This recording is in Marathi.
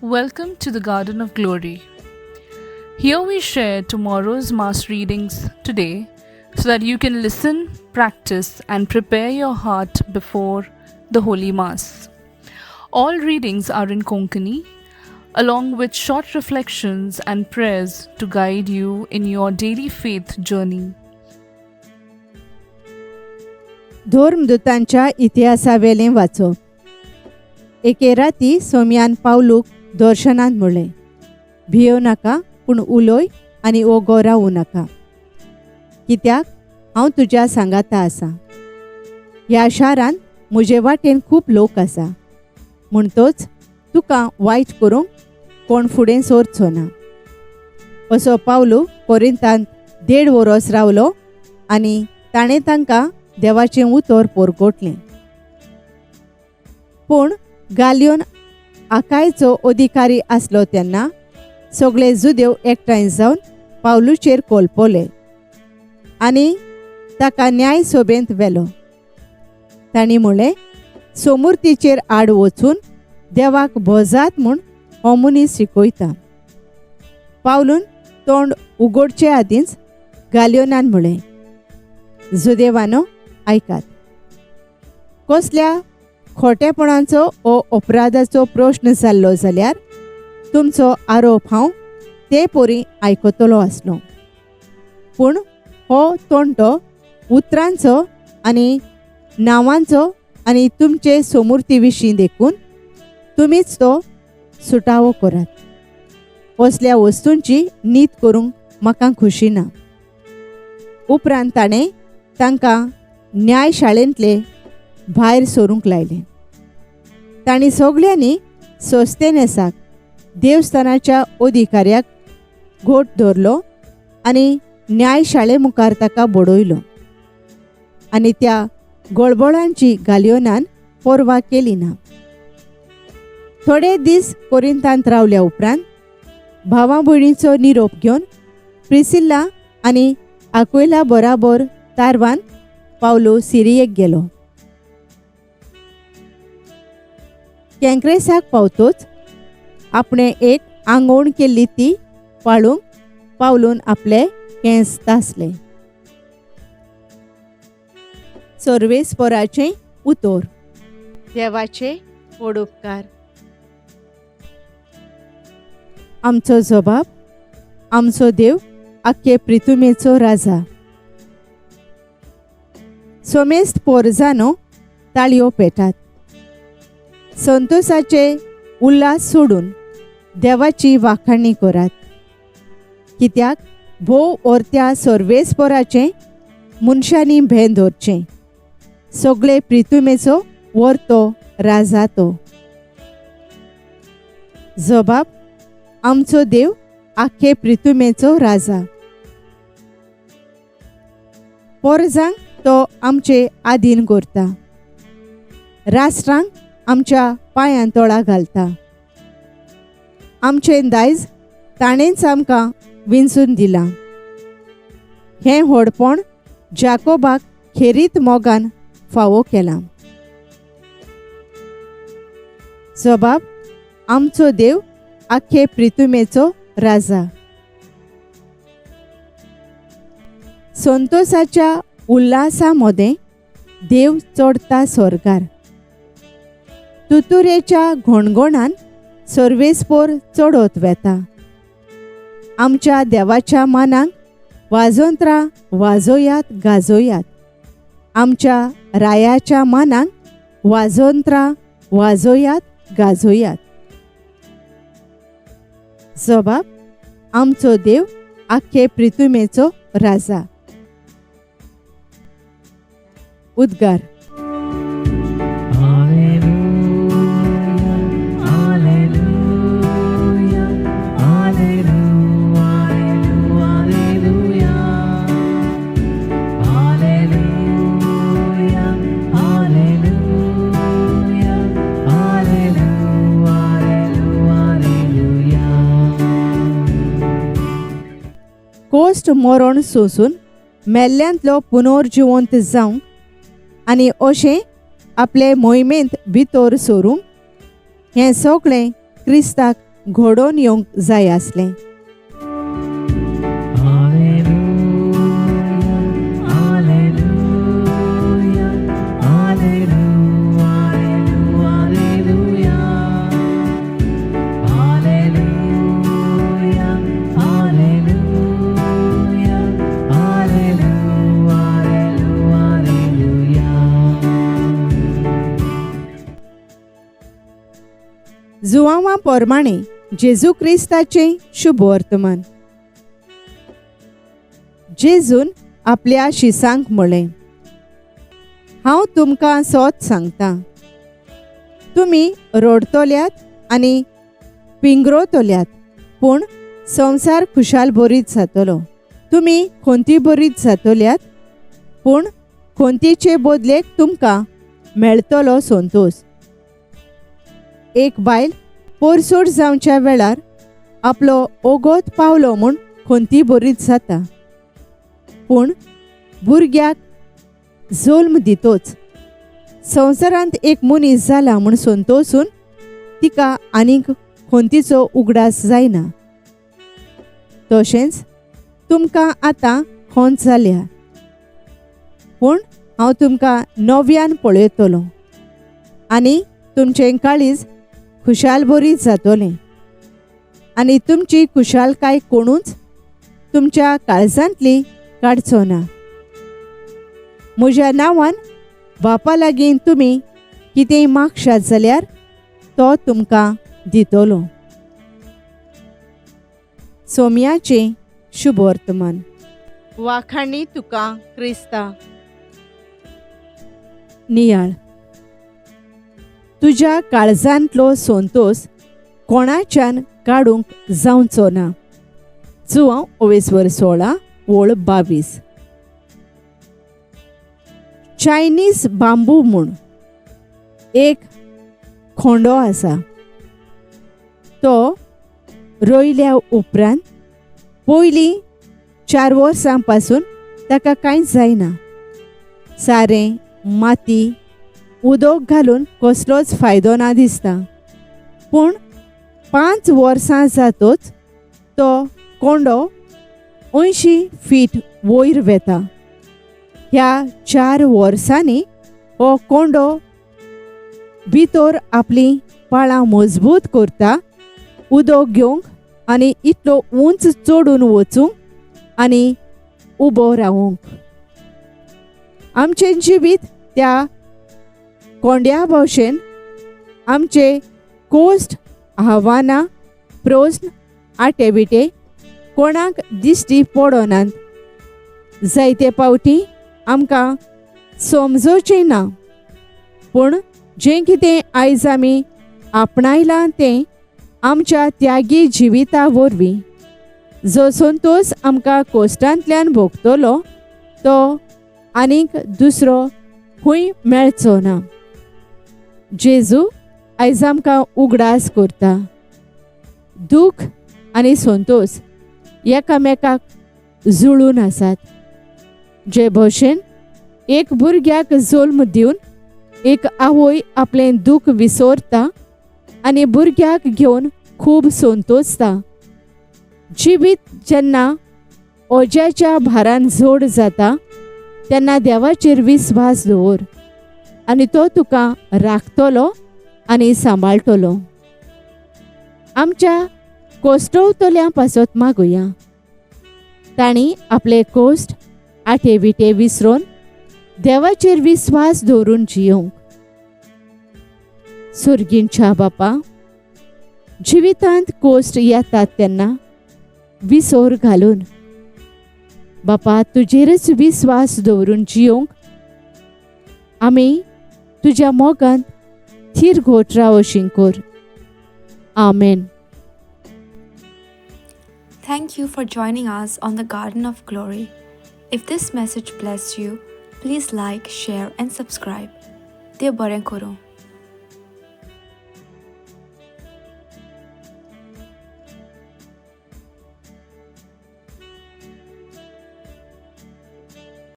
Welcome to the Garden of Glory. Here we share tomorrow's Mass readings today so that you can listen, practice, and prepare your heart before the Holy Mass. All readings are in Konkani, along with short reflections and prayers to guide you in your daily faith journey. धोर्मदूतांच्या इतिहासावेलें वाचप। एके राती सोम्यान पावलूक दर्शनांत म्हणलें, भियो नाका, पूण उलोय आनी ओगो रावूं नाका, कित्याक हांव तुज्या सांगाता आसां। ह्या शारांत म्हजे वाटेन खूब लोक आसा, म्हणटोच तुका वायट करूंक कोण फुडें सरचो ना। असो पावलू कोरिंतांत 1.5 वरस रावलो आनी ताणें तांकां देवाचें उतर परगोटलें। पूण गालियोन आकायचो अधिकारी आसलो तेन्ना सगळे जुदेव एकठांय जावन पावलूचेर कोलपोले आनी ताका न्याय सभेंत व्हेलो। तांणी म्हणलें, समूर्तीचेर आड वचून देवाक भोजात म्हूण हो मनीस शिकयता। पावलून तोंड उगडचे आदींच गालियोनान म्हणलें, जुदेवानो आयकात, कसल्या खोटेपणाचो ओ अपराधाचो प्रश्न जाल्लो जाल्यार तुमचो आरोप हांव ते परी आयकतलो आसलो। पूण हो तोंटो उतरांचो आनी नांवांचो आनी तुमचे समूर्ती विशीं देखून तुमीच तो सुटावो करात। असल्या वस्तूंची नीत करूंक म्हाका खुशी ना। उपरांत ताणें तांकां न्यायशाळेंतले भायर सरूंक लायलें। तांणी सगळ्यांनी सोस्तेनेसाक देवस्थानाच्या अधिकाऱ्याक घोट धरलो आनी न्यायशाळे मुखार ताका बडयलो आनी त्या गडबडांची गालियोनान पर्वा केली ना। थोडे दीस कोरिंतांत रावल्या उपरांत भावां भयणीचो निरोप घेवन प्रिसिल्ला आनी आक्विला बराबर तारवान पावलो सिरियेक गेलो। कँक्रेसाक पावतोच आपणे एक आंगवण केल्ली ती पाळूंक पावलून आपले केंस तासले। सर्वेस्पराचें उतर। देवाचे पडुपकार। आमचो जबाब, आमचो देव आख्खे पृथ्वीचो राजा। सोमेस्त पोरजानो ताळयो पेटात। संतोषाचे उल्हास सोडून देवाची वाखाणणी करात, कित्याक भोव ओरत्या सर्वेस्पराचें मनशांनी भें धरचें। सगळे पृथ्वीचो वर्तो राजा तो। जबाब, आमचो देव आख्खे पृथ्वीचो राजा। पोरजांक तो आमचे आधीन करता, राष्ट्रांक आमच्या पांयां तळा घालता। आमचें दायज ताणेंच आमकां विंचून दिलां। हें व्हडपण जाकोबाक खेरीत मोगान फावो केलां। जबाब, आमचो देव आख्खे पृथ्वीचो राजा। संतोषाच्या उल्हासा मदें देव चडता स्वर्गार। तुतुरेच्या घोणघोणान सर्वेस्पोर चडत वेता। आमच्या देवाच्या मानाक वाजोंत्रां वाजोयात गाजोयात। आमच्या रायाच्या मानाक वाजोंत्रां वाजोयात गाजोयात। जबाब, आमचो देव आख्खे पृथ्वीचो राजा। उद्गार। कोस्ट मरण सोंसून मेल्ल्यांतलो पुनर्जिवंत जावंक आनी अशें आपले मोहिमेंत भितर सरूंक हें सगळें क्रिस्ताक घोडोवन येवंक जाय आसलें. जुवांवा पोरमाणे जेजू क्रिस्ताचें शुभ वर्तमान. जेजून आपल्या शिसांक म्हळें, हांव तुमकां सोत सांगतां, तुमी रोडतल्यात आनी पिंगरोतल्यात, पूण संवसार खुशाल बरीत जातलो. तुमी खोंती बरीत जातल्यात, पूण खोंतीचे बदलेक तुमकां मेळटलो संतोष. एक बायल पोरसूड जावच्या वेळार आपलो ओगोत पावलो म्हूण खोंती बरीत जाता, पूण भुरग्याक जल्म दितोच संवसारांत एक मनीस जाला म्हूण संतोसून तिका आनीक खोंतीचो उगडास जायना. तशेंच तुमकां आतां खोंत जाल्या, पूण हांव तुमकां नव्यान पळयतलों आनी तुमचें काळीज खुशाल बरीत जातोलें, आनी तुमची खुशालकाय कोणूच तुमच्या काळजांतली काडचो ना. म्हज्या नांवान बापा लागीं तुमी कितेंय मागशात जाल्यार तो तुमकां दितलो. सोमयाचें शुभ वर्तमान. वाखाणी तुका क्रिस्ता. नियाळ. तुज्या काळजांतलो संतोष कोणाच्यान काडूंक जावचो ना. जुवांव 16 ओळ 22. चायनीज बांबू म्हूण एक खोंडो आसा. तो रोयल्या उपरांत पयलीं 4 वर्सां पासून ताका कांयच जायना. सारें, माती, उदक घालून कसलोच फायदो ना दिसता, पूण 5 वर्सां जातच तो कोंडो 80 फीट वयर वेता. ह्या 4 वर्सांनी हो कोंडो भितर आपली पाळां मजबूत करता, उदक घेवंक आनी इतलो उंच चडून वचूंक आनी उबो रावंक. आमचें जिवीत त्या कोंड्या भशेन आमचे कोश्ट, आव्हानां, प्रस्न, आटेबिटे कोणाक दिश्टी पडोनात. जायते पावटी आमकां समजोचें ना, पूण जें कितें आयज आमी आपणायलां तें आमच्या त्यागी जिविता वरवीं. जो संतोष आमकां कोश्टांतल्यान भोगतलो तो आनीक दुसरो खूंय मेळचो ना. जेजू आयज आमकां उगडास करता. दूख आनी संतोष एकामेकाक जुळून आसात. जे भशेन एक भुरग्याक जल्म दिवन एक आवय आपलें दूख विसरता आनी भुरग्याक घेवन खूब संतोषता. जिवीत जेन्ना ओज्याच्या भारान जड जाता तेन्ना देवाचेर विस्वास दवर आनी तो तुका राखतलो आनी सांबाळटलो. आमच्या कोश्टवतल्यां पासत मागुया. तांणी आपले कोश्ट, आटेबिटे विसरून देवाचेर विस्वास दवरून जियोंक. सुर्गींच्या बापा, जिवितांत कोश्ट येतात तेन्ना विसर घालून बापा तुजेरच विस्वास दवरून जियोंक आमी तुज्या मोगांत थीर घोट रावोशीं कोर. Amen. Thank you for joining us on the Garden of Glory. If this message blessed you, please like, share and subscribe. Dear Baren Koro.